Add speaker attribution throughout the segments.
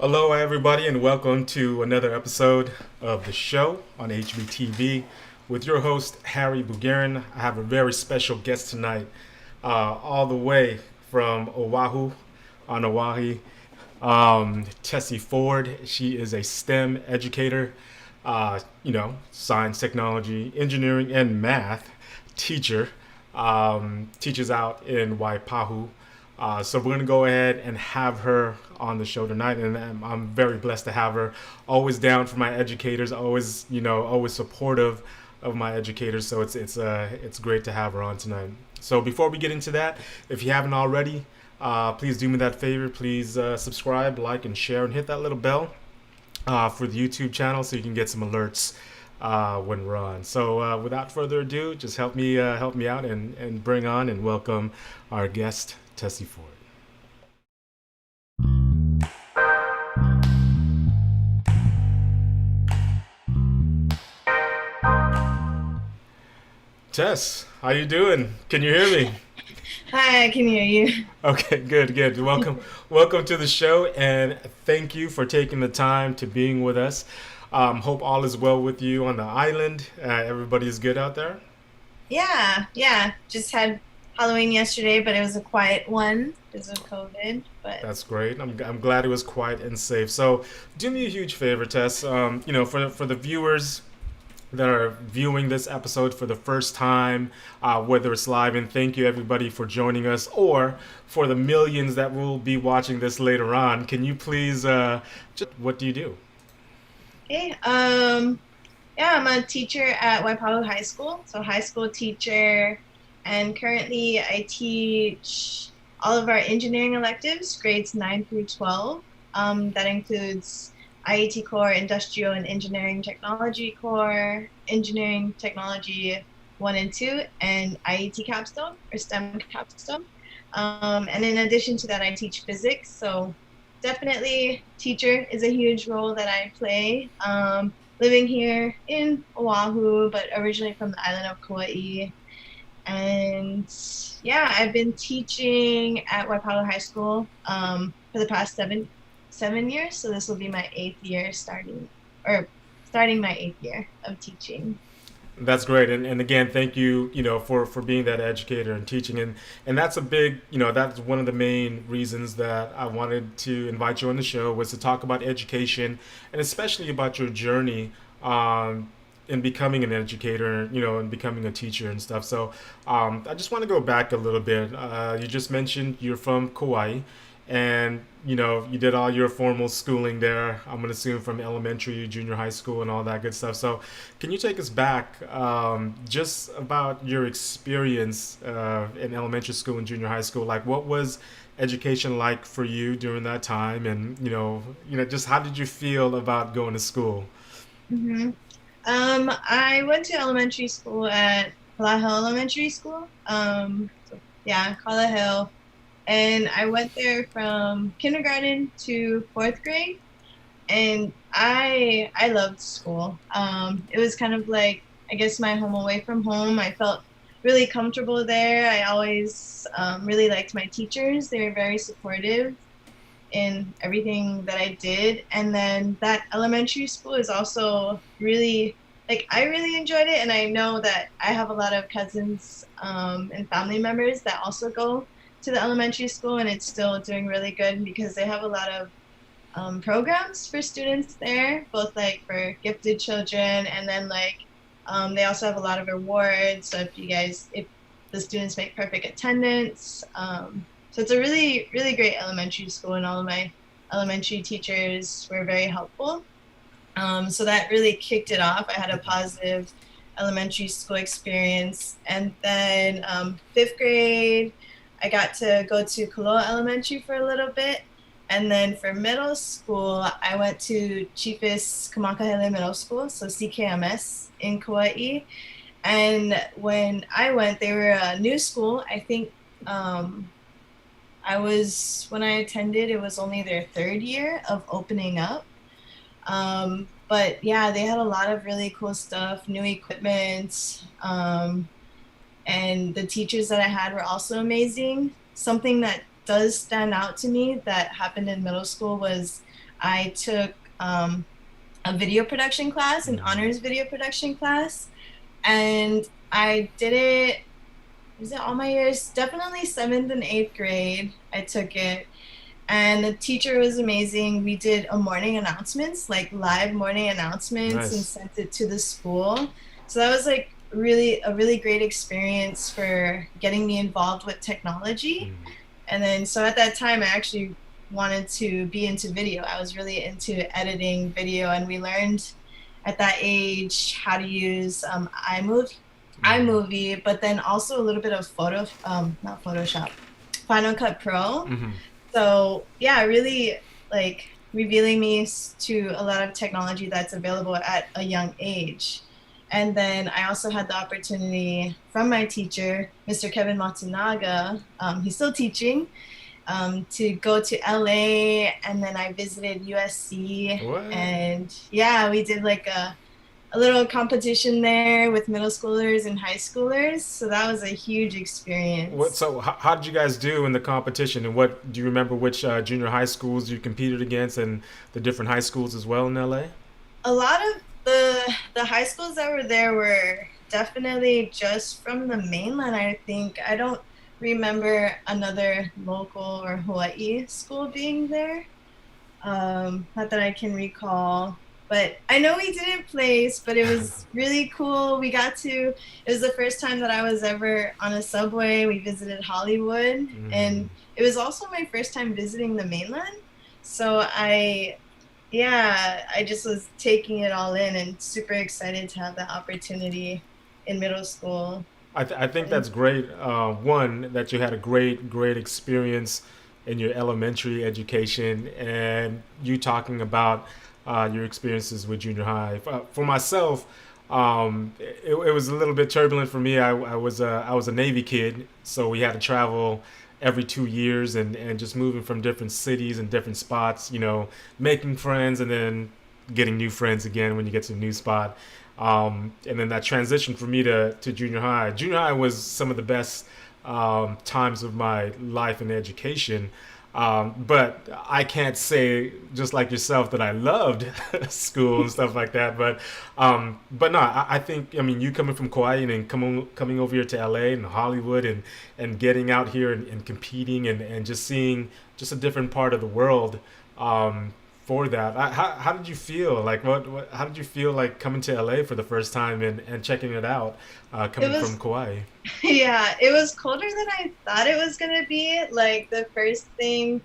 Speaker 1: Aloha, everybody, and welcome to another episode of the show on Hbtv with your host, Harry Bugarin. I have a very special guest tonight, all the way from Oahu on Oahu, Tessie Ford. She is a STEM educator, science, technology, engineering, and math teacher. Teaches out in Waipahu. So we're gonna go ahead and have her on the show tonight, and I'm very blessed to have her. Always down for my educators, always supportive of my educators. So it's great to have her on tonight. So before we get into that, if you haven't already, please do me that favor. Please subscribe, like, and share, and hit that little bell for the YouTube channel so you can get some alerts when we're on. So without further ado, just help me out and bring on and welcome our guest, Tessie Ford. Tess, how you doing? Can you hear me?
Speaker 2: Hi, I can hear you.
Speaker 1: Okay, good. Welcome to the show, and thank you for taking the time to being with us. Hope all is well with you on the island. Everybody is good out there.
Speaker 2: Yeah. Just had Halloween yesterday, but it was a quiet one because of COVID. But
Speaker 1: That's great. I'm glad it was quiet and safe. So, do me a huge favor, Tess. For the viewers that are viewing this episode for the first time, whether it's live, and thank you everybody for joining us, or for the millions that will be watching this later on, can you please, just what do you do?
Speaker 2: okay, yeah, I'm a teacher at WAIPAHU High School, so high school teacher, and currently I teach all of our engineering electives, grades 9 through 12. That includes IET core, industrial and engineering technology core, engineering technology 1 and 2, and IET capstone or STEM capstone. And in addition to that, I teach physics. So definitely teacher is a huge role that I play. Living here in Oahu, but originally from the island of Kauai. And yeah, I've been teaching at Waipahu High School for the past seven years. So this will be my eighth year starting my eighth year of teaching.
Speaker 1: That's great, and again, thank you, for being that educator and teaching, and that's a big, that's one of the main reasons that I wanted to invite you on the show was to talk about education, and especially about your journey in becoming an educator, and becoming a teacher and stuff. So I just want to go back a little bit. You just mentioned you're from Kauai, and you did all your formal schooling there. I'm gonna assume from elementary, junior high school, and all that good stuff. So, can you take us back just about your experience in elementary school and junior high school? Like, what was education like for you during that time, and just how did you feel about going to school?
Speaker 2: hmm I went to elementary school at Aloha Elementary School. Yeah, Hill. And I went there from kindergarten to fourth grade, and I loved school. It was kind of like, I guess, my home away from home. I felt really comfortable there. I always really liked my teachers. They were very supportive in everything that I did. And then that elementary school is also really, like, I really enjoyed it. And I know that I have a lot of cousins and family members that also go to the elementary school, and it's still doing really good because they have a lot of programs for students there, both like for gifted children, and then they also have a lot of rewards. So if the students make perfect attendance, so it's a really, really great elementary school, and all of my elementary teachers were very helpful. So that really kicked it off. I had a positive elementary school experience, and then fifth grade, I got to go to Kaloa Elementary for a little bit. And then for middle school, I went to Chiefus Kamakahele Middle School, so CKMS in Kauai. And when I went, they were a new school. I think when I attended, it was only their third year of opening up. But yeah, they had a lot of really cool stuff, new equipment. And the teachers that I had were also amazing. Something that does stand out to me that happened in middle school was I took a video production class, an honors video production class, and I did it. Was it all my years? Definitely 7th and 8th grade. I took it, and the teacher was amazing. We did a morning announcements, like live morning announcements, and
Speaker 1: Nice.
Speaker 2: sent it to the school. So that was like really a really great experience for getting me involved with technology. And then so at that time I actually wanted to be into video. I was really into editing video, and we learned at that age how to use iMovie, but then also a little bit of not Photoshop, Final Cut Pro. So yeah, really like revealing me to a lot of technology that's available at a young age. And then I also had the opportunity from my teacher, Mr. Kevin Matsunaga, he's still teaching, to go to LA, and then I visited USC.
Speaker 1: What?
Speaker 2: And yeah, we did like a little competition there with middle schoolers and high schoolers. So that was a huge experience.
Speaker 1: So how did you guys do in the competition? And what do you remember? Which junior high schools you competed against, and the different high schools as well in LA?
Speaker 2: A lot of the high schools that were there were definitely just from the mainland. I think I don't remember another local or Hawaii school being there. Not that I can recall. But I know we didn't place, but it was really cool. It was the first time that I was ever on a subway. We visited Hollywood, and it was also my first time visiting the mainland. So I just was taking it all in and super excited to have that opportunity in middle school.
Speaker 1: I think that's great. One, that you had a great experience in your elementary education, and you talking about your experiences with junior high. For myself, it was a little bit turbulent for me. I was a Navy kid, so we had to travel every 2 years, and just moving from different cities and different spots, making friends and then getting new friends again when you get to a new spot. And then that transition for me to junior high. Junior high was some of the best times of my life in education. But I can't say, just like yourself, that I loved school and stuff like that. But no, I think, you coming from Kauai and then coming over here to LA and Hollywood, and getting out here and competing, and just seeing just a different part of the world. For that, how did you feel? Like, how did you feel like coming to LA for the first time and checking it out, coming from Kauai?
Speaker 2: Yeah, it was colder than I thought it was gonna be. Like, the first thing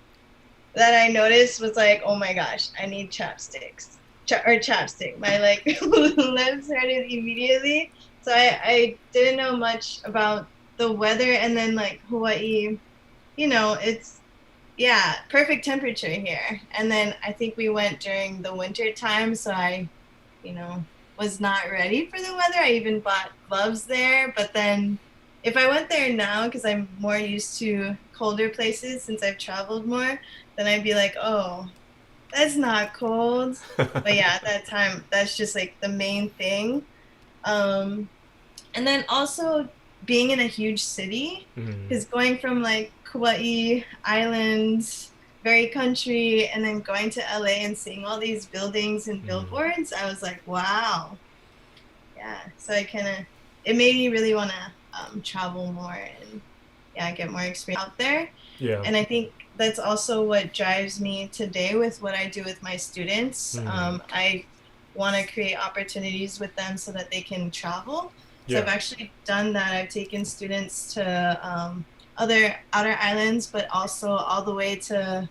Speaker 2: that I noticed was like, oh my gosh, I need chapsticks. Chapstick. My like lips hurted immediately. So I didn't know much about the weather, and then like Hawaii, it's perfect temperature here. And then I think we went during the winter time, so I, was not ready for the weather. I even bought gloves there, but then if I went there now, because I'm more used to colder places since I've traveled more, then I'd be like, oh, that's not cold. But yeah, at that time, that's just like the main thing. And then also being in a huge city, because going from like Kauai Island, very country, and then going to LA and seeing all these buildings and billboards, I was like, wow. Yeah, so it made me really want to travel more and get more experience out there.
Speaker 1: Yeah.
Speaker 2: And I think that's also what drives me today with what I do with my students. I want to create opportunities with them so that they can travel. So I've actually done that. I've taken students to other outer islands, but also all the way to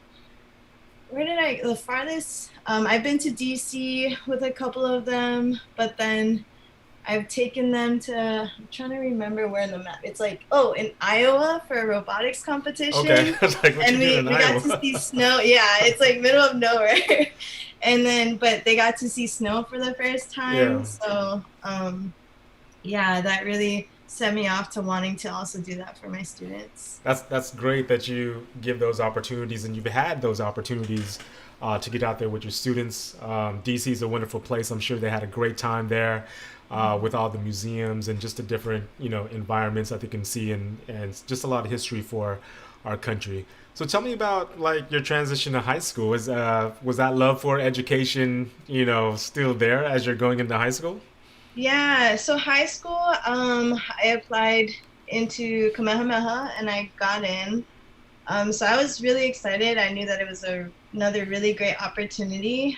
Speaker 2: the farthest, I've been to DC with a couple of them, but then I've taken them to, I'm trying to remember where in the map. It's like, in Iowa for a robotics competition.
Speaker 1: Okay. Like,
Speaker 2: and we got to see snow. Yeah, it's like middle of nowhere. And then, but they got to see snow for the first time. So, that really set me off to wanting to also do that for my students.
Speaker 1: That's great that you give those opportunities, and you've had those opportunities to get out there with your students. DC is a wonderful place. I'm sure they had a great time there with all the museums and just the different environments that they can see, and just a lot of history for our country. So tell me about like your transition to high school. Was that love for education, still there as you're going into high school?
Speaker 2: Yeah, so high school, I applied into Kamehameha and I got in. So I was really excited. I knew that it was another really great opportunity.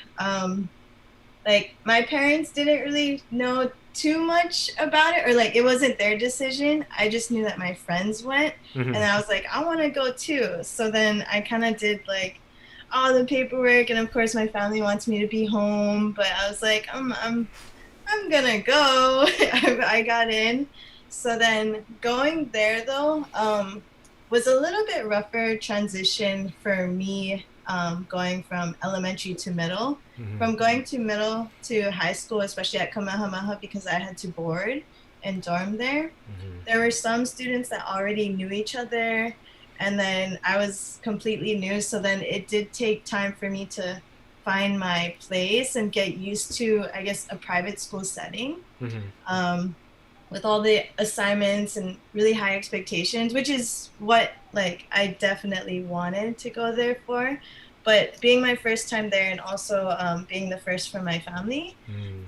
Speaker 2: Like my parents didn't really know too much about it, or like it wasn't their decision. I just knew that my friends went
Speaker 1: Hmm.
Speaker 2: and I was like, I want to go too. So then I kind of did like all the paperwork, and of course my family wants me to be home, but I was like, I'm gonna go. I got in. So then going there though, was a little bit rougher transition for me, going from elementary to middle.
Speaker 1: Hmm.
Speaker 2: From going to middle to high school, especially at Kamehameha, because I had to board and dorm there.
Speaker 1: Hmm.
Speaker 2: There were some students that already knew each other, and then I was completely new. So then it did take time for me to find my place and get used to, I guess, a private school setting,
Speaker 1: Hmm.
Speaker 2: um, with all the assignments and really high expectations, which is what like I definitely wanted to go there for. But being my first time there, and also being the first for my family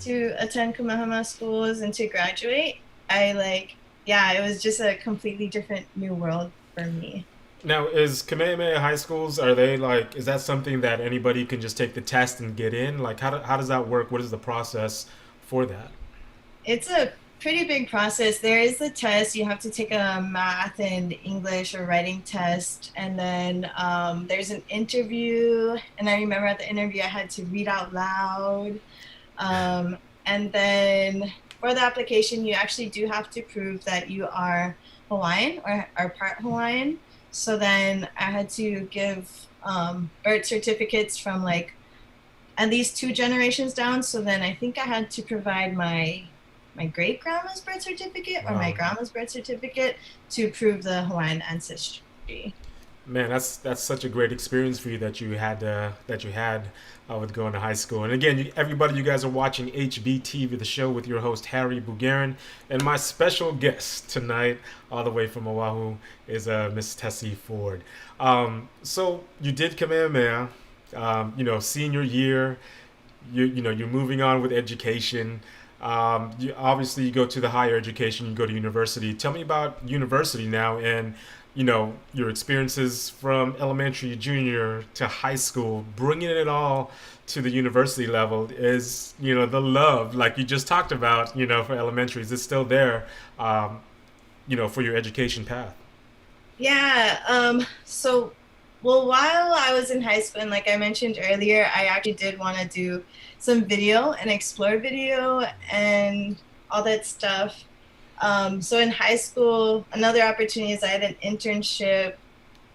Speaker 2: to attend Kamehameha schools and to graduate, I like, yeah, it was just a completely different new world for me.
Speaker 1: Now, is Kamehameha high schools, are they like, is that something that anybody can just take the test and get in? Like, how does that work? What is the process for that?
Speaker 2: It's a pretty big process. There is the test. You have to take a math and English or writing test. And then there's an interview. And I remember at the interview, I had to read out loud. Um, and then for the application, you actually do have to prove that you are Hawaiian or are part Hawaiian. So then I had to give birth certificates from like at least two generations down. So then I think I had to provide my great grandma's birth certificate or my
Speaker 1: Wow.
Speaker 2: grandma's birth certificate to prove the Hawaiian ancestry.
Speaker 1: Man, that's such a great experience for you that you had with going to high school. And again, everybody, you guys are watching HBTV, the show with your host Harry Bugarin, and my special guest tonight, all the way from Oahu, is Miss Tessie Ford. So you did Kamehameha, senior year. You're moving on with education. You go to the higher education, you go to university. Tell me about university now, and your experiences from elementary, junior to high school, bringing it all to the university level. Is the love, like you just talked about, for elementary, is it still there, for your education path?
Speaker 2: Yeah. So, well, while I was in high school, and like I mentioned earlier, I actually did want to do some video and explore video and all that stuff. So in high school, another opportunity is I had an internship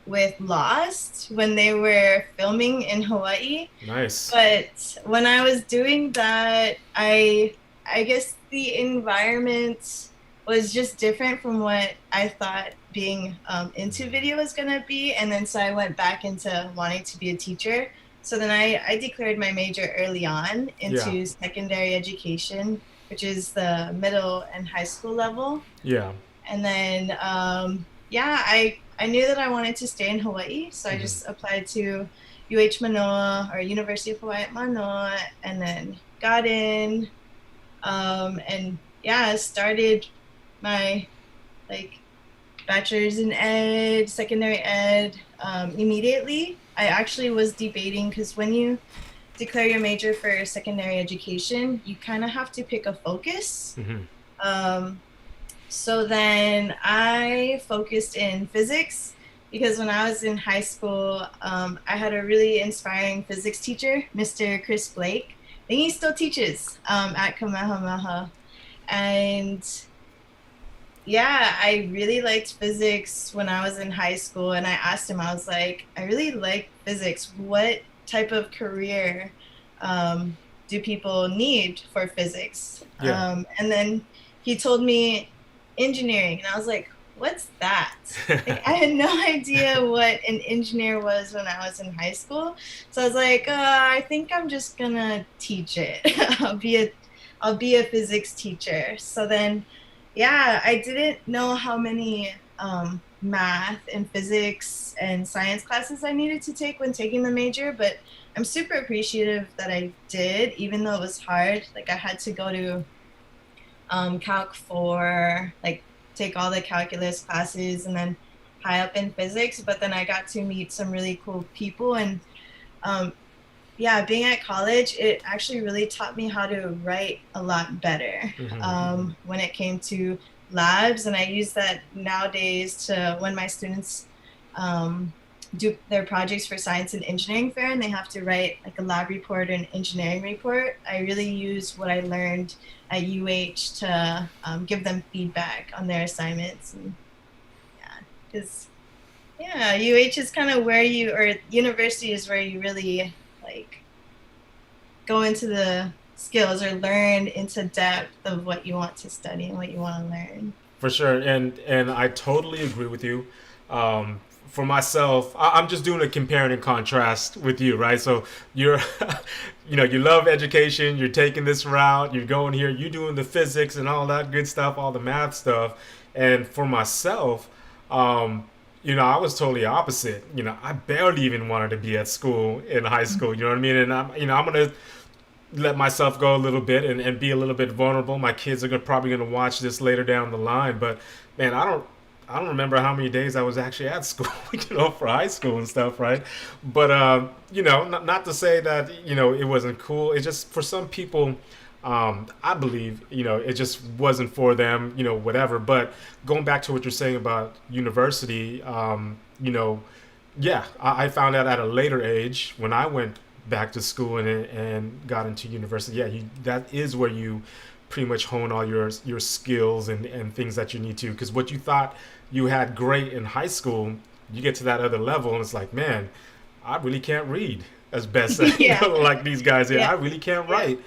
Speaker 2: with Lost when they were filming in Hawaii.
Speaker 1: Nice.
Speaker 2: But when I was doing that, I guess the environment was just different from what I thought being into video was gonna be, and then so I went back into wanting to be a teacher. So then I declared my major early on
Speaker 1: Yeah.
Speaker 2: into secondary education, which is the middle and high school level.
Speaker 1: Yeah.
Speaker 2: And then yeah, I knew that I wanted to stay in Hawaii, so I
Speaker 1: Hmm.
Speaker 2: just applied to Manoa or University of Hawaii at Manoa, and then got in. And yeah, I started my like bachelor's in ed, secondary ed, immediately. I actually was debating because when you declare your major for secondary education, you kind of have to pick a focus.
Speaker 1: Hmm.
Speaker 2: Um, so then I focused in physics because when I was in high school, I had a really inspiring physics teacher, Mr. Chris Blake. I think he still teaches at Kamehameha. And yeah, I really liked physics when I was in high school. And I asked him, I was like, I really like physics. What type of career um, do people need for physics?
Speaker 1: Yeah.
Speaker 2: And then he told me engineering. And I was like, what's that? Like, I had no idea what an engineer was when I was in high school. So I was like, I think I'm just gonna teach it. I'll be a physics teacher. So then, yeah, I didn't know how many math and physics and science classes I needed to take when taking the major, but I'm super appreciative that I did, even though it was hard. Like I had to go to Calc 4, like take all the calculus classes and then high up in physics, but then I got to meet some really cool people. And um, yeah, being at college, it actually really taught me how to write a lot better when it came to labs. And I use that nowadays to when my students do their projects for science and engineering fair and they have to write like a lab report or an engineering report. I really use what I learned at UH to give them feedback on their assignments. And yeah, because yeah, UH is kind of where you, or university is where you really like go into the skills or learn into depth of what you want to study and what you want to learn.
Speaker 1: For sure, and I totally agree with you. For myself, I'm just doing a compare and contrast with you, right? So you're, you love education. You're taking this route. You're going here. You're doing the physics and all that good stuff, all the math stuff. And for myself, I was totally opposite. I barely even wanted to be at school in high school. You know what I mean? And I'm gonna let myself go a little bit and be a little bit vulnerable. My kids are probably gonna watch this later down the line, but man, I don't remember how many days I was actually at school, for high school and stuff, right? But not to say that it wasn't cool. It's just for some people, I believe it just wasn't for them, whatever. But going back to what you're saying about university, yeah, I found out at a later age when I went back to school and got into university. Yeah, that is where you pretty much hone all your skills and things that you need to. Because what you thought you had great in high school, you get to that other level and it's like, man, I really can't read as best
Speaker 2: Yeah.
Speaker 1: like these guys here.
Speaker 2: Yeah.
Speaker 1: I really can't write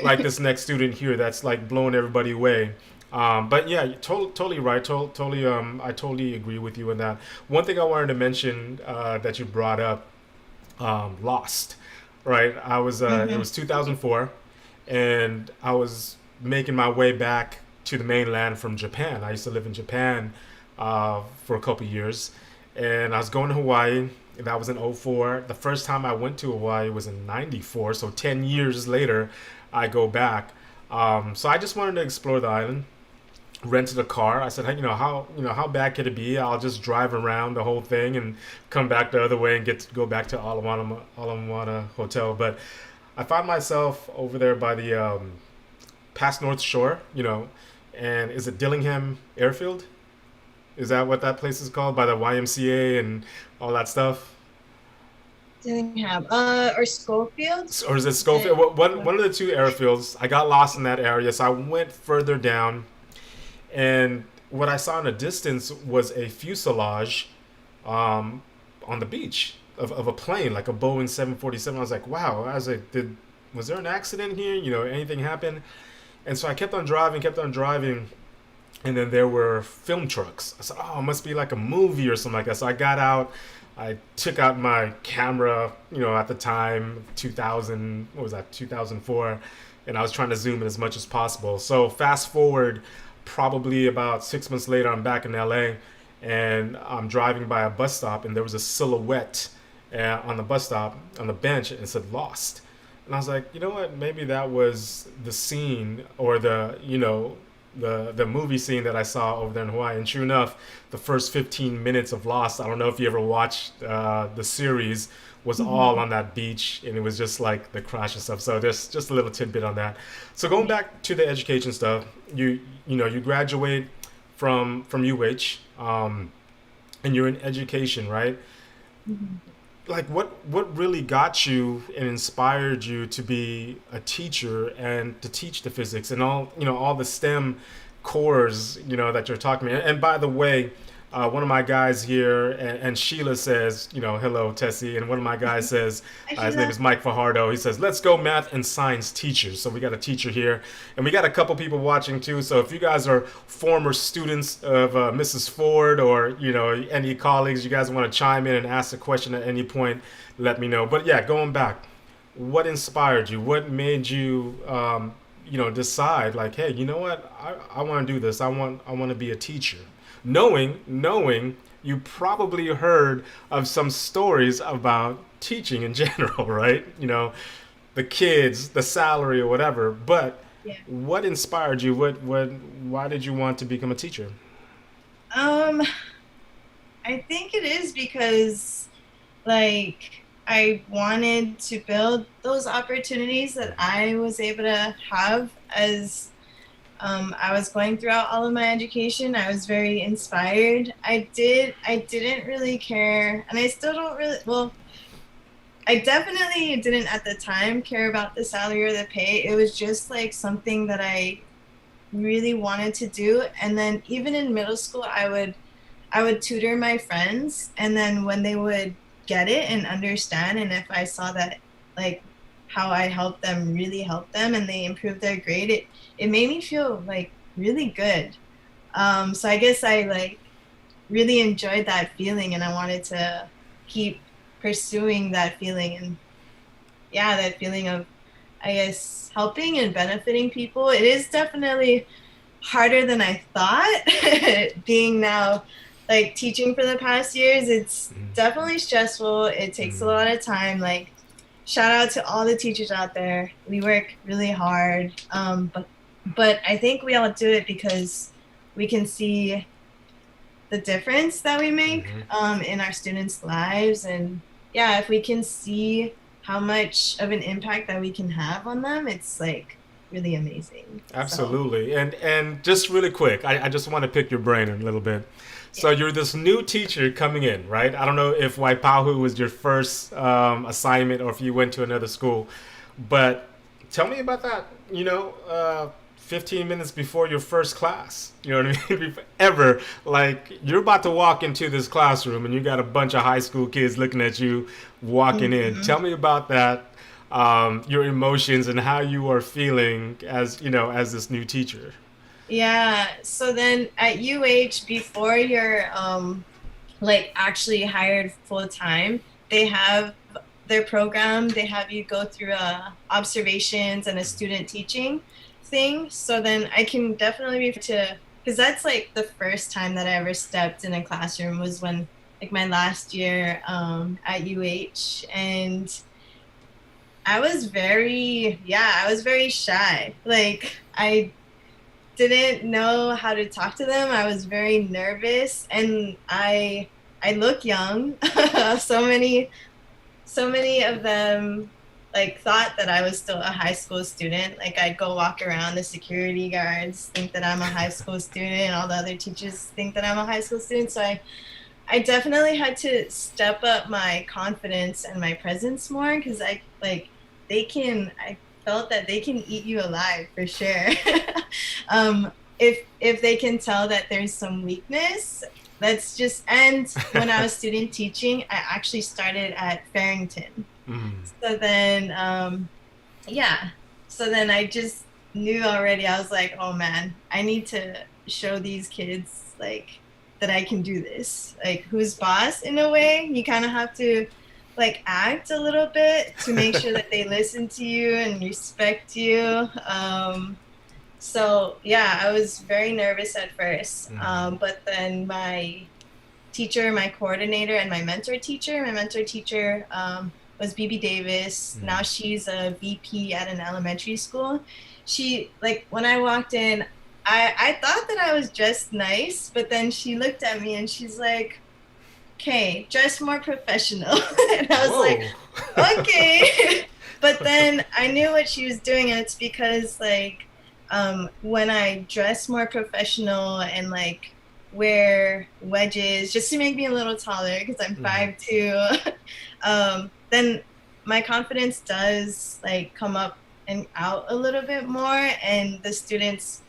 Speaker 1: like this next student here that's like blowing everybody away. But yeah, totally right. Totally, I totally agree with you on that. One thing I wanted to mention that you brought up, Lost, right? It was 2004, and I was making my way back to the mainland from Japan. I used to live in Japan for a couple years, and I was going to Hawaii. That was in '04. The first time I went to Hawaii was in '94. So 10 years later, I go back. So I just wanted to explore the island. Rented a car. I said, hey, how bad could it be? I'll just drive around the whole thing and come back the other way and get to go back to Ala Hotel. But I found myself over there by the past North Shore, and is it Dillingham Airfield? Is that what that place is called? By the YMCA and all that stuff?
Speaker 2: Didn't have or Schofield.
Speaker 1: Or is it Schofield? One of the two airfields. I got lost in that area, so I went further down, and what I saw in the distance was a fuselage on the beach of a plane, like a Boeing 747. I was like, wow. I was like, was there an accident here? Anything happened? And so I kept on driving, and then there were film trucks. I said, oh, it must be like a movie or something like that. So I got out, I took out my camera, at the time, 2000, what was that, 2004, and I was trying to zoom in as much as possible. So fast forward, probably about 6 months later, I'm back in LA, and I'm driving by a bus stop, and there was a silhouette on the bus stop, on the bench, and it said Lost. And I was like, you know what, maybe that was the scene, or the movie scene that I saw over there in Hawaii. And sure enough, the first 15 minutes of Lost, I don't know if you ever watched the series, was all on that beach, and it was just like the crash and stuff. So there's just a little tidbit on that. So going back to the education stuff, you graduate from UH, and you're in education, right? Like what really got you and inspired you to be a teacher and to teach the physics and all the STEM cores that you're talking about? And by the way, one of my guys here, and Sheila says, hello, Tessie. And one of my guys says, his name is Mike Fajardo. He says, let's go math and science teachers. So we got a teacher here. And we got a couple people watching too. So if you guys are former students of Mrs. Ford, or, any colleagues, you guys want to chime in and ask a question at any point, let me know. But yeah, going back, what inspired you? What made you, decide like, hey, you know what? I want to do this. I want to be a teacher. Knowing you probably heard of some stories about teaching in general, right? You know, the kids, the salary or whatever. But
Speaker 2: Yeah.
Speaker 1: what inspired you? Why did you want to become a teacher?
Speaker 2: Um, I think it is because like I wanted to build those opportunities that I was able to have as I was going throughout all of my education. I was very inspired. I didn't really care, and I still don't really, well, I definitely didn't at the time care about the salary or the pay. It was just like something that I really wanted to do. And then even in middle school, I would tutor my friends, and then when they would get it and understand, and if I saw that like how I helped them really help them and they improved their grade, it made me feel like really good. So I guess I like really enjoyed that feeling, and I wanted to keep pursuing that feeling. And yeah, that feeling of, I guess, helping and benefiting people. It is definitely harder than I thought. Being now like teaching for the past years, it's definitely stressful. It takes a lot of time. Like, shout out to all the teachers out there. We work really hard. But I think we all do it because we can see the difference that we make in our students' lives. And yeah, if we can see how much of an impact that we can have on them, it's like really amazing.
Speaker 1: Absolutely. And just really quick, I just want to pick your brain a little bit. So you're this new teacher coming in, right? I don't know if Waipahu was your first assignment or if you went to another school, but tell me about that. 15 minutes before your first class. You know what I mean? Ever. Like, you're about to walk into this classroom and you got a bunch of high school kids looking at you walking in. Tell me about that, your emotions and how you are feeling as, as this new teacher.
Speaker 2: Yeah. So then at UH, before you're like actually hired full time, they have their program. They have you go through observations and a student teaching thing. So then I can definitely be to, because that's like the first time that I ever stepped in a classroom was when like my last year at UH, and I was I was very shy. Like I didn't know how to talk to them. I was very nervous, and I look young. so many of them like thought that I was still a high school student. Like I'd go walk around, the security guards think that I'm a high school student, all the other teachers think that I'm a high school student. So I definitely had to step up my confidence and my presence more, because I felt that they can eat you alive for sure. If they can tell that there's some weakness, that's just, and when I was student teaching, I actually started at Farrington. So then, so then I just knew already, I was like, oh man, I need to show these kids like that I can do this. Like, who's boss in a way? You kind of have to like act a little bit to make sure that they listen to you and respect you. So yeah, I was very nervous at first. But then my teacher, my coordinator, and my mentor teacher was BB Davis. Now she's a VP at an elementary school. She, like, when I walked in, I thought that I was dressed nice, but then she looked at me and she's like, okay, dress more professional. And I was like, okay. But then I knew what she was doing, and it's because like when I dress more professional and like wear wedges just to make me a little taller, because I'm 5'2", then my confidence does like come up and out a little bit more, and the students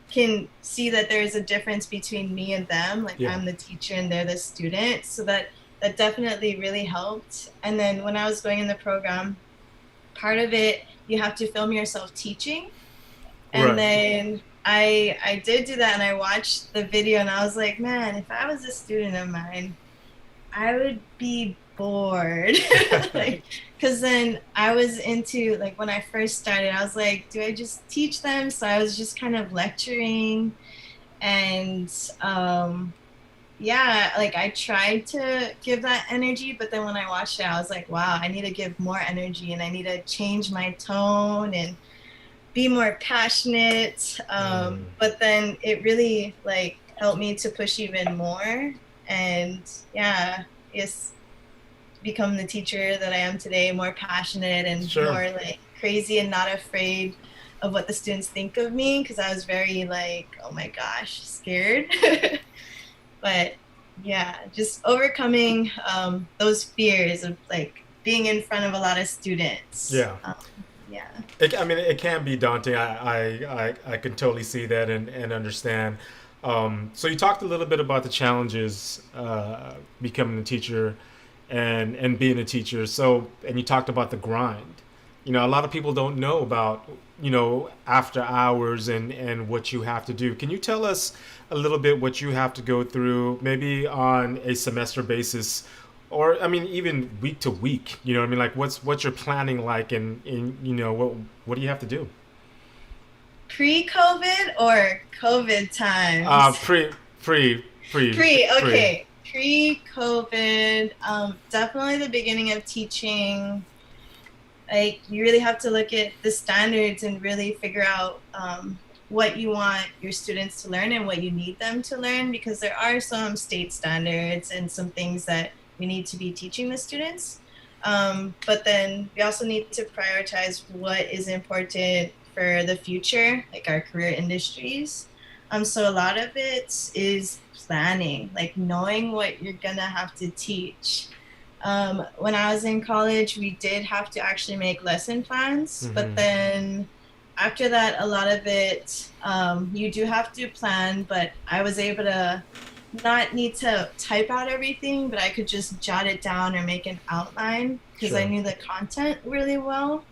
Speaker 2: can see that there's a difference between me and them. Like I'm the teacher and they're the student. So that definitely really helped. And then when I was going in the program, part of it, you have to film yourself teaching. And then I did do that, and I watched the video, and I was like, man, if I was a student of mine, I would be bored. Like, because then I was into, like, when I first started, I was like, do I just teach them? So I was just kind of lecturing, and yeah, like I tried to give that energy, but then when I watched it, I was like, wow, I need to give more energy and I need to change my tone and be more passionate. But then it really like helped me to push even more. And yeah, just become the teacher that I am today, more passionate and
Speaker 1: Sure.
Speaker 2: more like crazy and not afraid of what the students think of me, because I was very like, oh my gosh, scared. But yeah, just overcoming those fears of like being in front of a lot of students.
Speaker 1: Yeah.
Speaker 2: Yeah.
Speaker 1: I mean, it can be daunting. I can totally see that and understand. So you talked a little bit about the challenges becoming a teacher and being a teacher. So and you talked about the grind. You know, a lot of people don't know about after hours and what you have to do. Can you tell us a little bit what you have to go through, maybe on a semester basis, or I mean even week to week? You know what I mean? Like what's your planning like, and what do you have to do?
Speaker 2: Pre-COVID or COVID
Speaker 1: Uh,
Speaker 2: times?
Speaker 1: pre pre pre.
Speaker 2: Okay. Pre-COVID, definitely the beginning of teaching. Like you really have to look at the standards and really figure out what you want your students to learn and what you need them to learn, because there are some state standards and some things that we need to be teaching the students. But then we also need to prioritize what is important for the future, like our career industries. So a lot of it is planning, like knowing what you're gonna have to teach. When I was in college, we did have to actually make lesson plans, but
Speaker 1: Hmm.
Speaker 2: then after that, a lot of it you do have to plan. But I was able to not need to type out everything, but I could just jot it down or make an outline because I
Speaker 1: Sure.
Speaker 2: knew the content really well.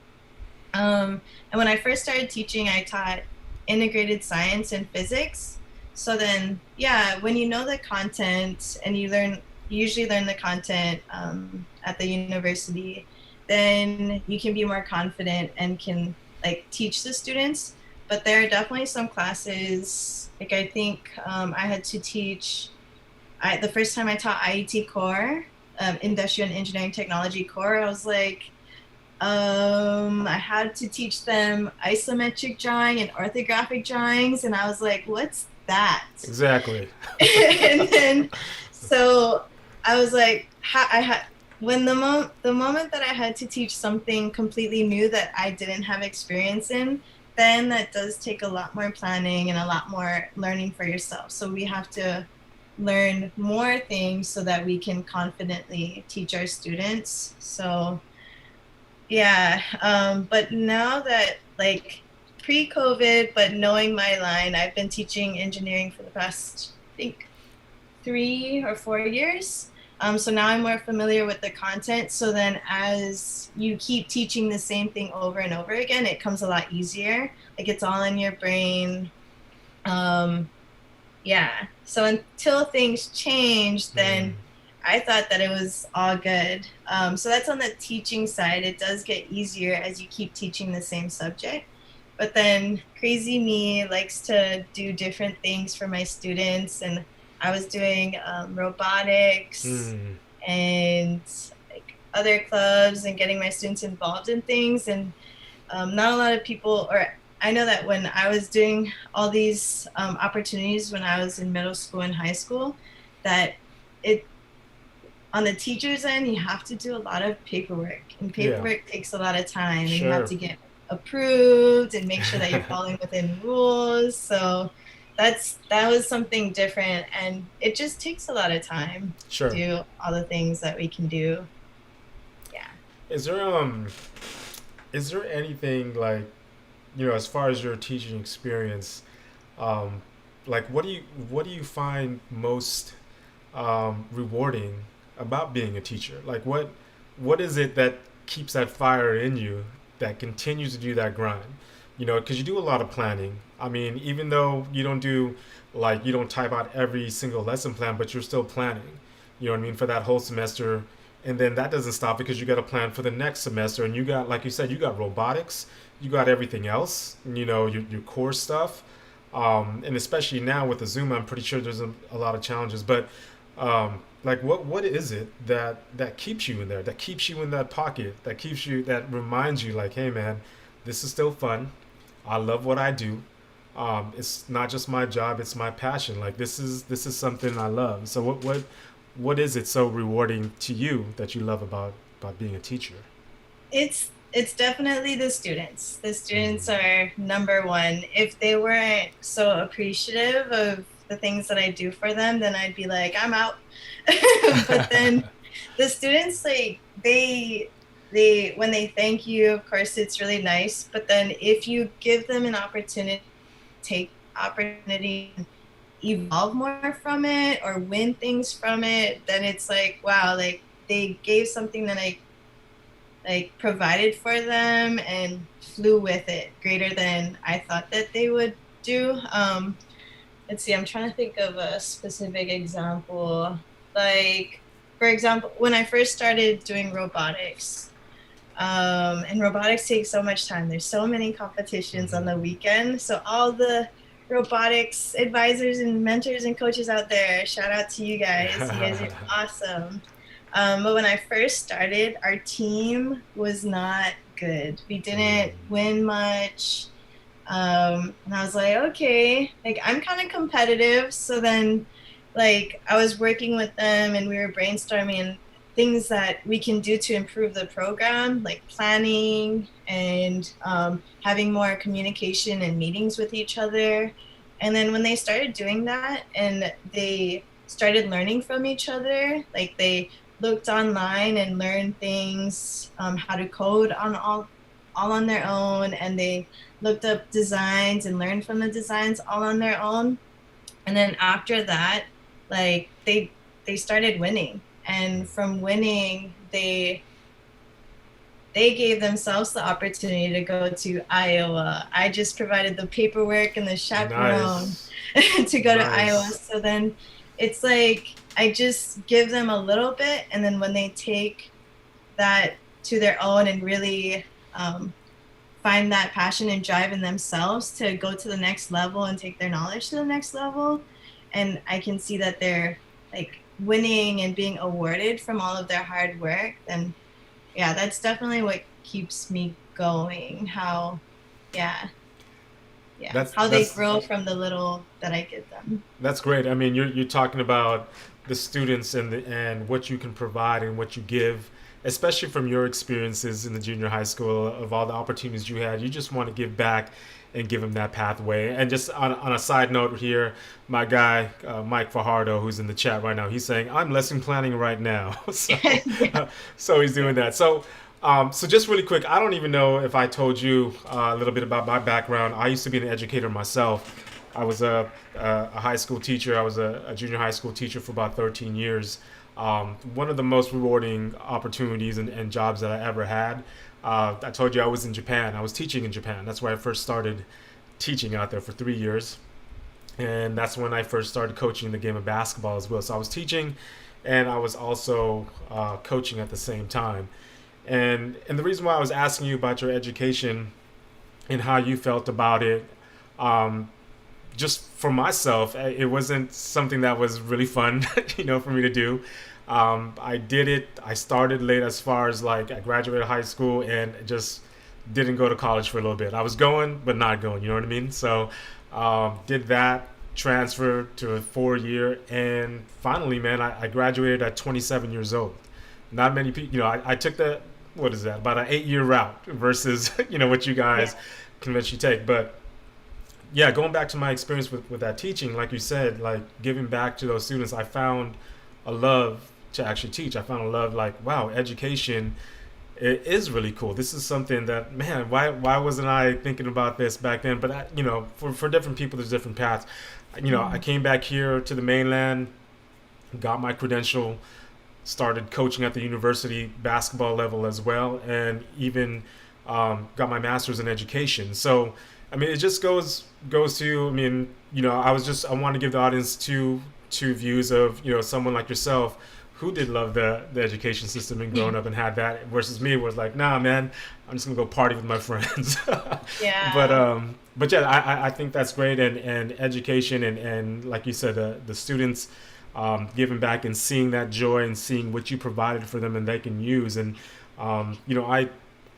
Speaker 2: And when I first started teaching, I taught integrated science and physics. So then, yeah, when you know the content and you usually learn the content at the university, then you can be more confident and can like teach the students. But there are definitely some classes, like I think I had to teach, the first time I taught IET core, Industrial and Engineering Technology core, I was like, I had to teach them isometric drawing and orthographic drawings, and I was like, "What's that?"
Speaker 1: Exactly.
Speaker 2: And then, so I was like, I had when the moment that I had to teach something completely new that I didn't have experience in, then that does take a lot more planning and a lot more learning for yourself. So we have to learn more things so that we can confidently teach our students. So yeah, but now that like pre-COVID, but knowing my line, I've been teaching engineering for the past, I think, 3 or 4 years. So now I'm more familiar with the content. So then as you keep teaching the same thing over and over again, it comes a lot easier. Like it's all in your brain. Um, yeah. So until things change,
Speaker 1: Mm.
Speaker 2: then I thought that it was all good. So that's on the teaching side. It does get easier as you keep teaching the same subject. But then crazy me likes to do different things for my students. And I was doing robotics
Speaker 1: Mm.
Speaker 2: and like other clubs and getting my students involved in things. And not a lot of people, or I know that when I was doing all these opportunities when I was in middle school and high school, that it on the teacher's end, you have to do a lot of paperwork, and
Speaker 1: Yeah.
Speaker 2: paperwork takes a lot of time, and you have
Speaker 1: Sure.
Speaker 2: to get approved and make sure that you're following within rules. So that was something different, and it just takes a lot of time to
Speaker 1: Sure.
Speaker 2: do all the things that we can do. Yeah.
Speaker 1: Is there is there anything like, as far as your teaching experience, um, like what do you find most rewarding about being a teacher? Like what is it that keeps that fire in you that continues to do that grind? Because you do a lot of planning. I mean, even though you don't type out every single lesson plan, but you're still planning. You know what I mean, for that whole semester. And then that doesn't stop because you got to plan for the next semester. And you got, like you said, you got robotics, you got everything else. Your core stuff. And especially now with the Zoom, I'm pretty sure there's a lot of challenges. But Like what is it that keeps you in there, that keeps you in that pocket, that reminds you like, hey man, this is still fun. I love what I do. It's not just my job; it's my passion. Like this is something I love. So what is it so rewarding to you that you love about being a teacher?
Speaker 2: It's definitely the students. The students
Speaker 1: Mm.
Speaker 2: are number one. If they weren't so appreciative of the things that I do for them, then I'd be like, I'm out. But then the students, like, they when they thank you, of course it's really nice, but then if you give them an opportunity, take opportunity, evolve more from it or win things from it, then it's like, wow, like they gave something that I like provided for them and flew with it greater than I thought that they would do. Let's see, I'm trying to think of a specific example. Like, for example, when I first started doing robotics, and robotics takes so much time. There's so many competitions on the weekend. So all the robotics advisors and mentors and coaches out there, shout out to you guys. You guys are awesome. But when I first started, our team was not good. We didn't win much. And I was like, okay, like I'm kind of competitive. So then, like, I was working with them and we were brainstorming things that we can do to improve the program, like planning and having more communication and meetings with each other. And then when they started doing that and they started learning from each other, like they looked online and learned things, how to code on all on their own, and they looked up designs and learned from the designs all on their own. And then after that, like they started winning, and from winning they gave themselves the opportunity to go to Iowa. I just provided the paperwork and the chaperone
Speaker 1: Nice.
Speaker 2: to go to Iowa.
Speaker 1: Nice.
Speaker 2: So then it's like I just give them a little bit, and then when they take that to their own and really find that passion and drive in themselves to go to the next level and take their knowledge to the next level, and I can see that they're like winning and being awarded from all of their hard work, then yeah, that's definitely what keeps me going. How, yeah, how they
Speaker 1: That's
Speaker 2: grow from the little that I give them.
Speaker 1: That's great. I mean, you're talking about the students and what you can provide and what you give, especially from your experiences in the junior high school of all the opportunities you had. You just want to give back and give them that pathway. And just on a side note here, my guy Mike Fajardo, who's in the chat right now, he's saying I'm lesson planning right now. So
Speaker 2: Yeah.
Speaker 1: so he's doing that. So just really quick, I don't even know if I told you a little bit about my background. I used to be an educator myself. I was a high school teacher. I was a junior high school teacher for about 13 years. One of the most rewarding opportunities and jobs that I ever had. I told you I was in Japan. I was teaching in Japan. That's where I first started teaching out there for 3 years. And that's when I first started coaching the game of basketball as well. So I was teaching and I was also coaching at the same time. And the reason why I was asking you about your education and how you felt about it, um, just for myself, it wasn't something that was really fun, for me to do. I did it. I started late as far as like I graduated high school and just didn't go to college for a little bit. I was going, but not going. You know what I mean? So did that, transferred to a 4 year, and finally, man, I graduated at 27 years old. Not many people, I took the, what is that, about an 8 year route versus, what you
Speaker 2: Yeah.
Speaker 1: guys conventionally take. But yeah, going back to my experience with that teaching, like you said, like giving back to those students, I found a love to actually teach. I found a love like, wow, education, it is really cool. This is something that, man, why wasn't I thinking about this back then? But for different people, there's different paths. I
Speaker 2: Mm.
Speaker 1: came back here to the mainland, got my credential, started coaching at the university basketball level as well, and even got my master's in education. So, I mean, it just goes to, I mean, I want to give the audience two views of someone like yourself who did love the education system and growing up and had that versus me was like, nah, man, I'm just gonna go party with my friends. but
Speaker 2: Yeah.
Speaker 1: but yeah, I think that's great, and education and like you said, the students, giving back and seeing that joy and seeing what you provided for them and they can use. And I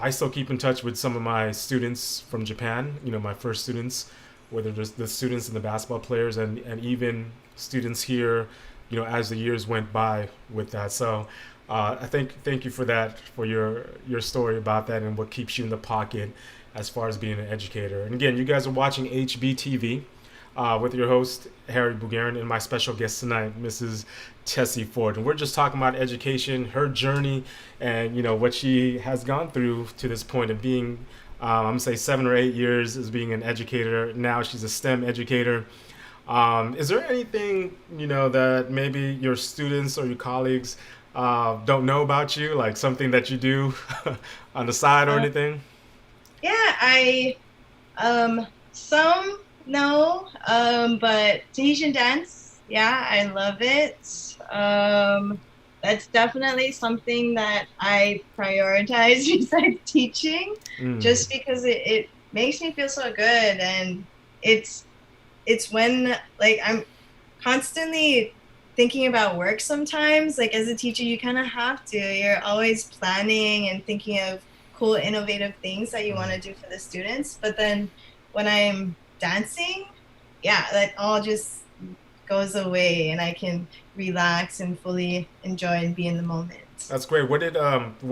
Speaker 1: still keep in touch with some of my students from Japan. My first students, whether there's the students and the basketball players, and even students here. As the years went by with that. So I thank you for that, for your story about that and what keeps you in the pocket as far as being an educator. And again, you guys are watching HBTV with your host Harry Bulgarian and my special guest tonight, Mrs. Tessie Ford. And we're just talking about education, her journey, and what she has gone through to this point of being, I'm gonna say 7 or 8 years as being an educator. Now she's a STEM educator. Is there anything that maybe your students or your colleagues don't know about you, like something that you do on the side or anything?
Speaker 2: Yeah, some no, but Tahitian dance, yeah, I love it. That's definitely something that I prioritize besides teaching, just because it makes me feel so good, and it's when like I'm constantly thinking about work sometimes. Like as a teacher, you kind of have to. You're always planning and thinking of cool, innovative things that you want to do for the students. But then when I'm dancing, yeah, that all just goes away and I can relax and fully enjoy and be in the moment.
Speaker 1: That's great. Where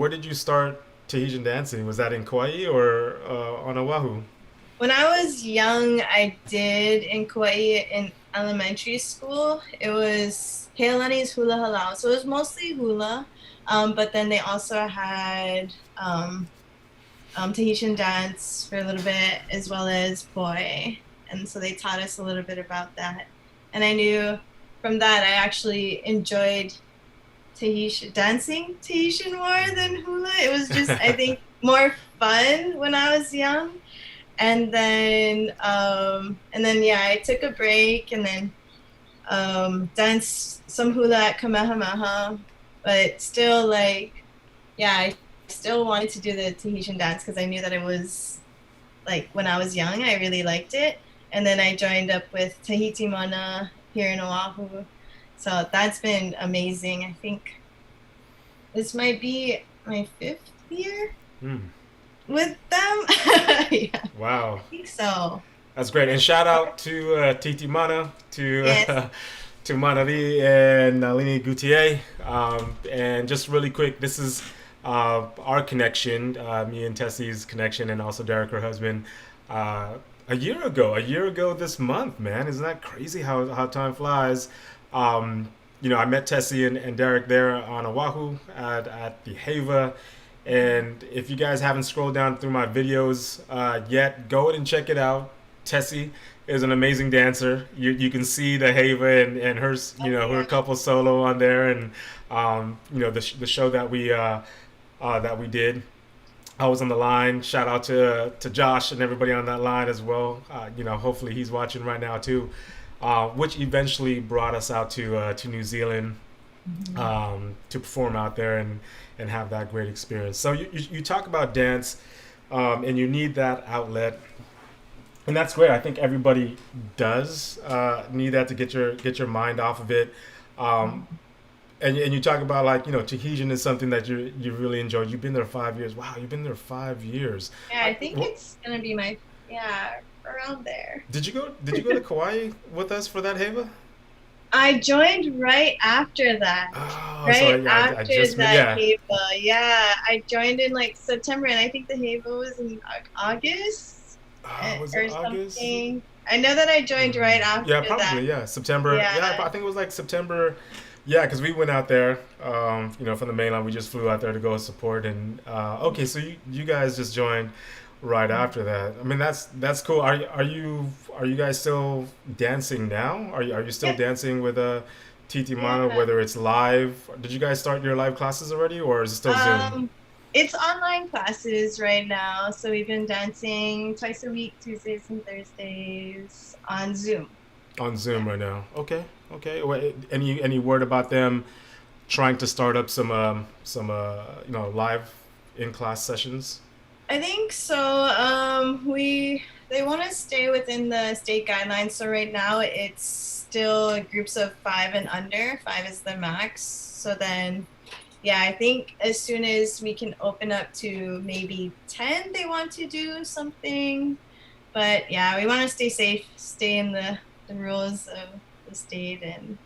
Speaker 1: did you start Tahitian dancing? Was that in Kauai or on Oahu?
Speaker 2: When I was young, I did in Kauai in elementary school. It was Kealani's Hula Halau. So it was mostly hula, but then they also had Tahitian dance for a little bit, as well as poi. And so they taught us a little bit about that. And I knew from that I actually enjoyed dancing Tahitian more than hula. It was just, I think, more fun when I was young. And then yeah, I took a break and then danced some hula at Kamehameha, but still, like, yeah, I still wanted to do the Tahitian dance because I knew that it was, like, when I was young, I really liked it. And then I joined up with Tahiti Mana here in Oahu. So that's been amazing. I think this might be my 5th year with them. Yeah,
Speaker 1: Wow.
Speaker 2: I think so.
Speaker 1: That's great. And shout out to Titi Mana, to
Speaker 2: Yes.
Speaker 1: to Manali and Nalini Gutier. And just really quick, this is our connection, me and Tessie's connection, and also Derek, her husband. A year ago this month, man. Isn't that crazy how time flies? I met Tessie and Derek there on Oahu at the Heva. And if you guys haven't scrolled down through my videos yet, go ahead and check it out. Tessie is an amazing dancer. You can see the Heva and her her couple solo on there, and the show that we did. I was on the line. Shout out to Josh and everybody on that line as well. Hopefully he's watching right now too. Which eventually brought us out to New Zealand to perform out there and have that great experience. So you talk about dance, and you need that outlet, and that's great. I think everybody does need that to get your mind off of it. And you talk about, like, Tahitian is something that you really enjoy. You've been there 5 years. Wow, you've been there 5 years.
Speaker 2: Yeah, I think it's gonna be around there.
Speaker 1: Did you go to Kauai with us for that Heva?
Speaker 2: I joined right after that.
Speaker 1: Oh,
Speaker 2: right
Speaker 1: so
Speaker 2: after
Speaker 1: I just
Speaker 2: that Heva. Yeah, I joined in like September, and I think the Heva was in August
Speaker 1: Was
Speaker 2: or
Speaker 1: it August?
Speaker 2: something. I know that I joined right after
Speaker 1: Yeah,
Speaker 2: that.
Speaker 1: probably. Yeah, September.
Speaker 2: Yeah.
Speaker 1: Yeah, I think it was like September. Yeah, because we went out there, from the mainland. We just flew out there to go support. And okay, so you guys just joined right after that. I mean, that's cool. Are you guys still dancing now? Are you still dancing with Titi Mana,
Speaker 2: Yeah.
Speaker 1: whether it's live? Did you guys start your live classes already, or is it still Zoom?
Speaker 2: It's online classes right now, so we've been dancing twice a week, Tuesdays and Thursdays on Zoom.
Speaker 1: On Zoom right now. Okay. Wait, any word about them trying to start up some live in class sessions?
Speaker 2: I think so. They want to stay within the state guidelines, so right now it's still groups of 5 and under. 5 is the max. So then, yeah, I think as soon as we can open up to maybe 10, they want to do something. But yeah, we want to stay safe, stay in the rules of the state and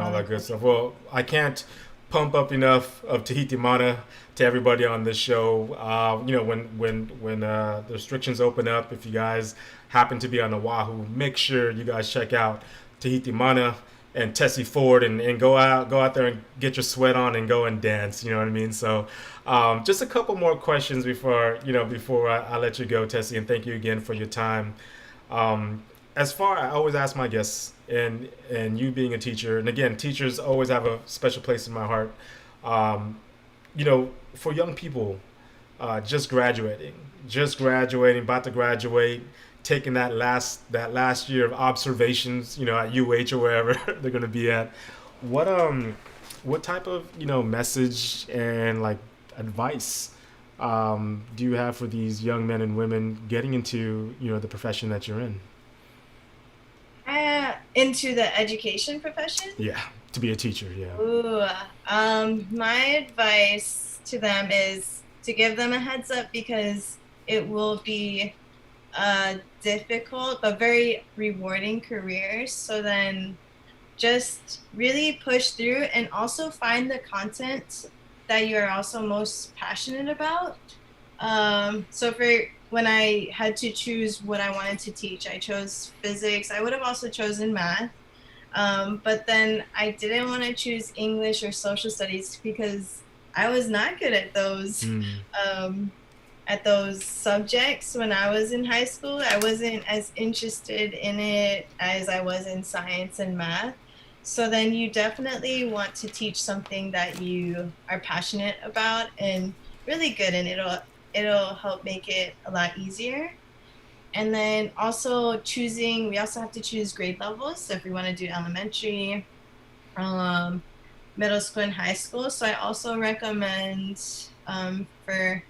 Speaker 1: all that good stuff. Well, I can't pump up enough of Tahiti Mana to everybody on this show. When the restrictions open up, if you guys happen to be on Oahu, make sure you guys check out Tahiti Mana and Tessie Ford and go out there and get your sweat on and go and dance. You know what I mean? So, just a couple more questions before I let you go, Tessie, and thank you again for your time. I always ask my guests, and you being a teacher, and again, teachers always have a special place in my heart. For young people, just graduating, about to graduate, taking that last year of observations, at UH or wherever they're going to be at. What type of message and like advice do you have for these young men and women getting into the profession that you're in?
Speaker 2: Into the education profession?
Speaker 1: Yeah, to be a teacher, yeah.
Speaker 2: Ooh, my advice to them is to give them a heads up because it will be a difficult but very rewarding career. So then just really push through and also find the content that you're also most passionate about. So when I had to choose what I wanted to teach, I chose physics. I would have also chosen math. But then I didn't want to choose English or social studies because I was not good at those subjects when I was in high school. I wasn't as interested in it as I was in science and math. So then you definitely want to teach something that you are passionate about and really good, and it'll help make it a lot easier. And then also we also have to choose grade levels. So if we want to do elementary, middle school, and high school. So I also recommend for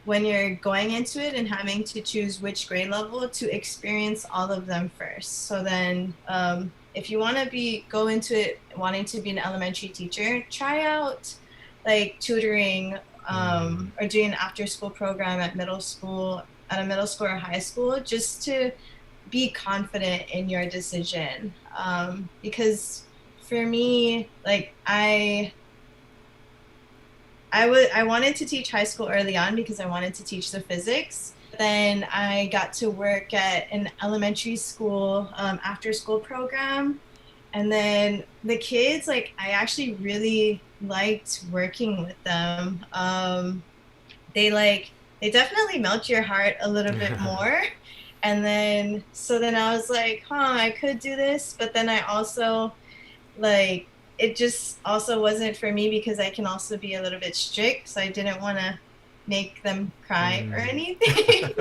Speaker 2: when you're going into it and having to choose which grade level to experience all of them first. So then if you want to go into it wanting to be an elementary teacher, try out like tutoring or doing an after school program at a middle school or high school, just to be confident in your decision. Because for me, like I wanted to teach high school early on because I wanted to teach the physics. Then I got to work at an elementary school after school program. And then the kids, like I actually really liked working with them. They definitely melt your heart a little bit more. And then I was like, I could do this. But then I also it just also wasn't for me because I can also be a little bit strict. So I didn't want to make them cry or anything.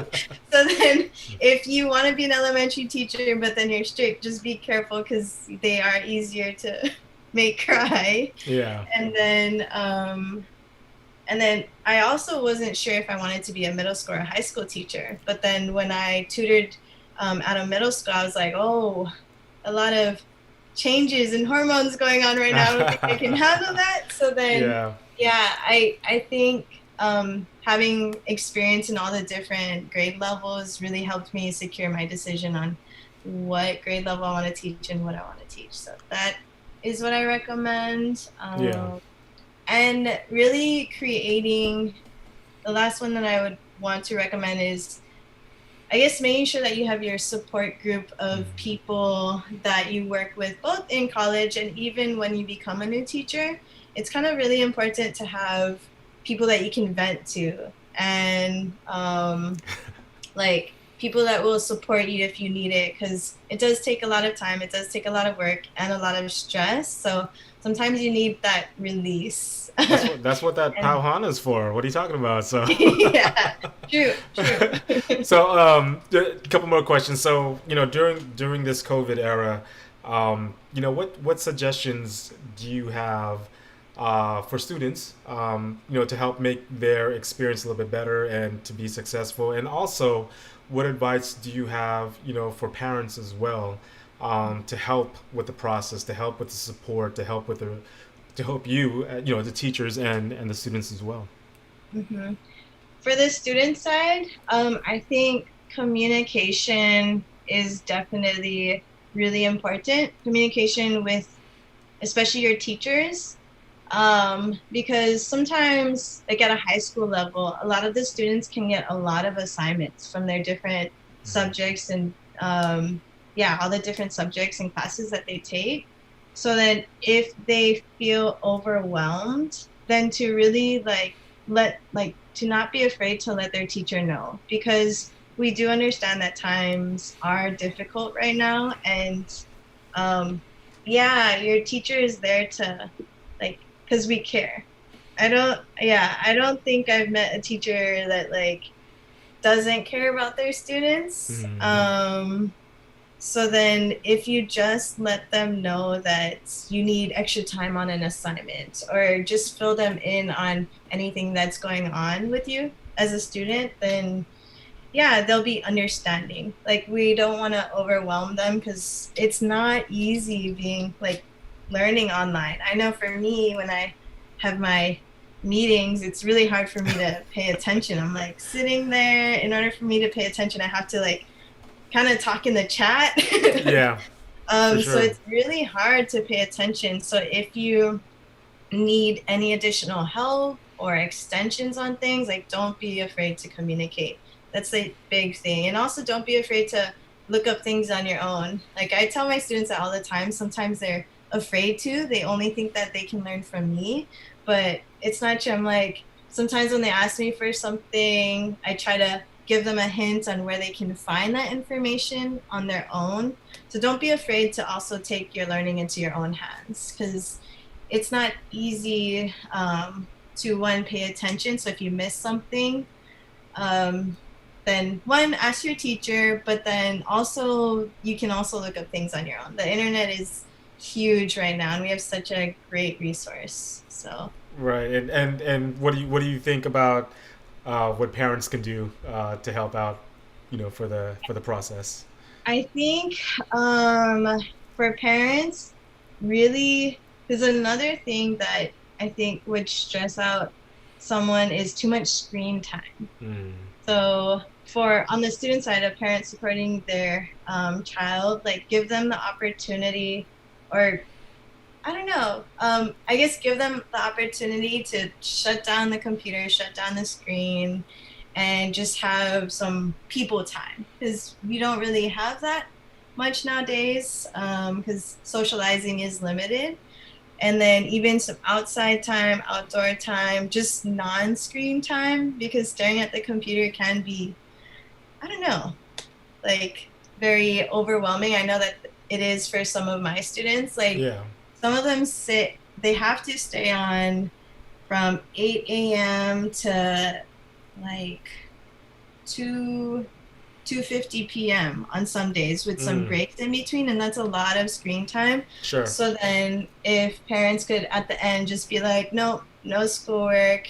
Speaker 2: So then if you want to be an elementary teacher, but then you're strict, just be careful because they are easier to make cry.
Speaker 1: Yeah.
Speaker 2: And then I also wasn't sure if I wanted to be a middle school or high school teacher. But then when I tutored at a middle school, I was like, a lot of changes and hormones going on right now. I don't think I can handle that. So then, I think having experience in all the different grade levels really helped me secure my decision on what grade level I want to teach and what I want to teach. So that is what I recommend. And really creating, the last one that I would want to recommend is, I guess, making sure that you have your support group of people that you work with both in college and even when you become a new teacher. It's kind of really important to have people that you can vent to and like people that will support you if you need it, because it does take a lot of time, it does take a lot of work and a lot of stress. So sometimes you need that release.
Speaker 1: That's what that pauhana is for. What are you talking about? So
Speaker 2: yeah, true.
Speaker 1: So a couple more questions. So during this COVID era, what suggestions do you have for students, to help make their experience a little bit better and to be successful? And also, what advice do you have, for parents as well, to help with the process, to help with the support, to help you, the teachers and the students as well.
Speaker 2: Mm-hmm. For the student side, I think communication is definitely really important. Communication with especially your teachers, because sometimes, like at a high school level, a lot of the students can get a lot of assignments from their different subjects and all the different subjects and classes that they take. So that if they feel overwhelmed, then to really to not be afraid to let their teacher know, because we do understand that times are difficult right now, and your teacher is there to because we care. I don't think I've met a teacher that doesn't care about their students. So then if you just let them know that you need extra time on an assignment, or just fill them in on anything that's going on with you as a student, then they'll be understanding. We don't want to overwhelm them, because it's not easy being learning online. I know for me, when I have my meetings, it's really hard for me to pay attention. I'm sitting there. In order for me to pay attention, I have to kind of talk in the chat.
Speaker 1: Yeah. For sure.
Speaker 2: So it's really hard to pay attention. So if you need any additional help or extensions on things, don't be afraid to communicate. That's a big thing. And also don't be afraid to look up things on your own. I tell my students that all the time. Sometimes they're afraid to. They only think that they can learn from me, but it's not true. I'm sometimes when they ask me for something, I try to give them a hint on where they can find that information on their own. So don't be afraid to also take your learning into your own hands, because it's not easy to pay attention. So if you miss something, then ask your teacher, but then also you can also look up things on your own. The internet is huge right now, and we have such a great resource. So
Speaker 1: right. And what do you think about what parents can do to help out, for the process?
Speaker 2: I think for parents, really, there's another thing that I think would stress out someone is too much screen time. So on the student side, of parents supporting their child, give them the opportunity, or I don't know, I guess give them the opportunity to shut down the computer, shut down the screen, and just have some people time, because we don't really have that much nowadays, because socializing is limited. And then even some outside time, outdoor time, just non-screen time, because staring at the computer can be, I don't know, very overwhelming. I know that it is for some of my students. Some of them they have to stay on from 8 a.m. to 2:50 p.m. on some days, with some breaks in between, and that's a lot of screen time.
Speaker 1: Sure.
Speaker 2: So then if parents could at the end just be no schoolwork,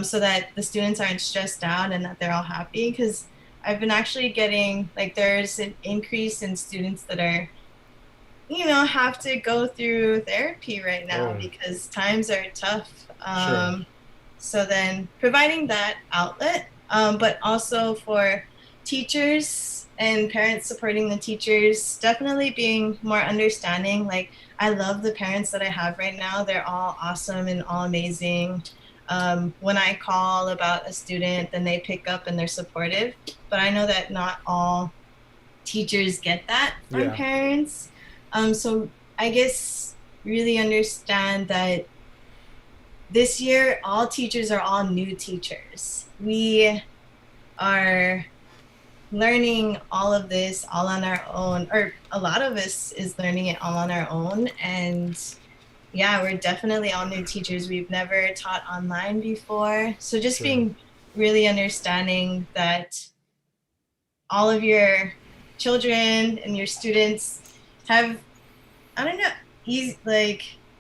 Speaker 2: so that the students aren't stressed out and that they're all happy, because I've been actually getting there's an increase in students that are have to go through therapy right now because times are tough.
Speaker 1: Sure.
Speaker 2: So then providing that outlet, but also for teachers and parents supporting the teachers, definitely being more understanding. I love the parents that I have right now. They're all awesome and all amazing. When I call about a student, then they pick up and they're supportive. But I know that not all teachers get that from parents. So I guess really understand that this year, all teachers are all new teachers. We are learning all of this all on our own, or a lot of us is learning it all on our own. And we're definitely all new teachers. We've never taught online before. So just being really understanding that all of your children and your students have, I don't know,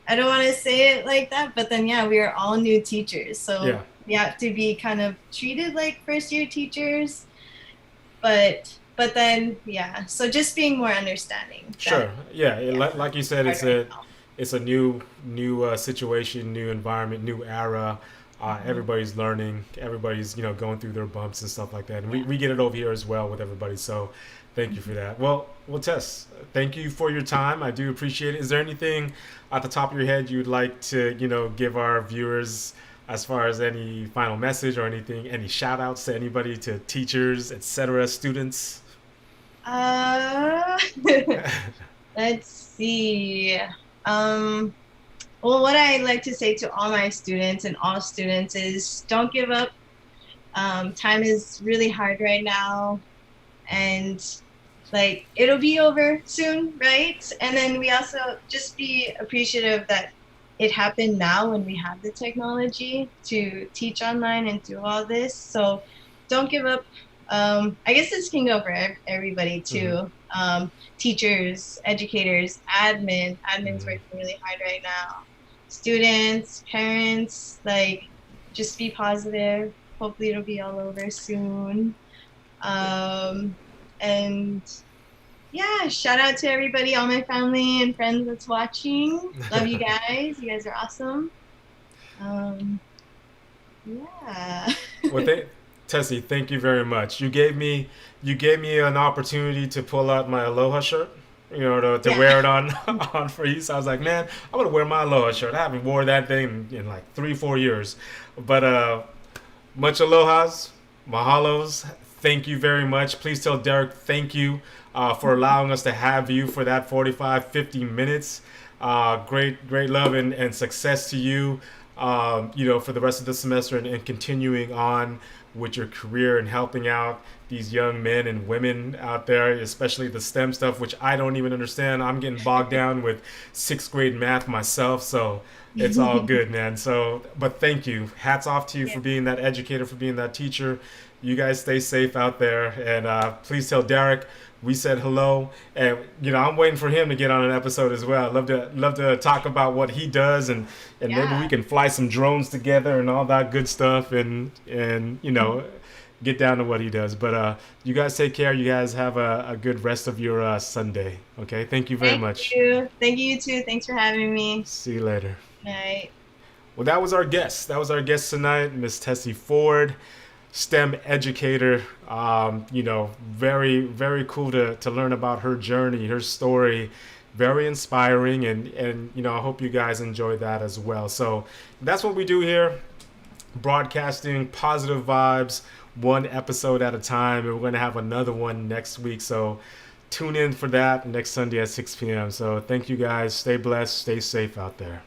Speaker 2: I don't want to say it like that, but then we are all new teachers. So we have to be kind of treated like first year teachers. But but then yeah, so just being more understanding that
Speaker 1: Sure. Yeah.
Speaker 2: yeah,
Speaker 1: Like you said,
Speaker 2: hard right now.
Speaker 1: it's a new situation, new environment, new era.
Speaker 2: Mhm.
Speaker 1: Everybody's learning. Everybody's going through their bumps and stuff like that, and
Speaker 2: Yeah.
Speaker 1: we get it over here as well with everybody. So, thank you for
Speaker 2: Mhm.
Speaker 1: that. Well, Tess, thank you for your time. I do appreciate it. Is there anything at the top of your head you'd like to give our viewers as far as any final message or anything, any shout outs to anybody, to teachers, etc., students?
Speaker 2: Uh, let's see. Um, well, what I like to say to all my students and all students is don't give up. Time is really hard right now, and like it'll be over soon, right? And then we also just be appreciative that it happened now when we have the technology to teach online and do all this. So don't give up. I guess this can go for everybody
Speaker 1: Hmm.
Speaker 2: too. Teachers, educators, admin's
Speaker 1: Hmm.
Speaker 2: working really hard right now. Students, parents, like just be positive. Hopefully it'll be all over soon. Um, and yeah, shout out to everybody, all my family and friends that's watching. Love you guys. You guys are awesome. Um, yeah.
Speaker 1: Well, Tessie, thank you very much. You gave me an opportunity to pull out my Aloha shirt, to
Speaker 2: Yeah.
Speaker 1: wear it on on for you. So I was like, man, I'm gonna wear my Aloha shirt. I haven't worn that thing in like 3 4 years, but much alohas, mahalos. Thank you very much. Please tell Derek thank you for allowing us to have you for that 45, 50 minutes. Great love and success to you, for the rest of the semester and continuing on with your career and helping out these young men and women out there, especially the STEM stuff, which I don't even understand. I'm getting bogged down with sixth grade math myself, so it's all good, man. So, but thank you. Hats off to you
Speaker 2: Yeah.
Speaker 1: for being that educator, for being that teacher. You guys stay safe out there, and please tell Derek we said hello. And I'm waiting for him to get on an episode as well. I'd love to talk about what he does, and maybe we
Speaker 2: Yeah.
Speaker 1: can fly some drones together and all that good stuff, and get down to what he does. But you guys take care. You guys have a good rest of your Sunday. Okay. Thank you very
Speaker 2: Thank
Speaker 1: much.
Speaker 2: you. Thank you too. Thanks for having me.
Speaker 1: See you later.
Speaker 2: Good night.
Speaker 1: Well, that was our guest. That was our guest tonight, Miss Tessie Ford, STEM educator. Very cool to learn about her journey, her story. Very inspiring, and I hope you guys enjoy that as well. So that's what we do here, broadcasting positive vibes, one episode at a time. And we're going to have another one next week. So tune in for that next Sunday at 6 p.m. So thank you guys. Stay blessed. Stay safe out there.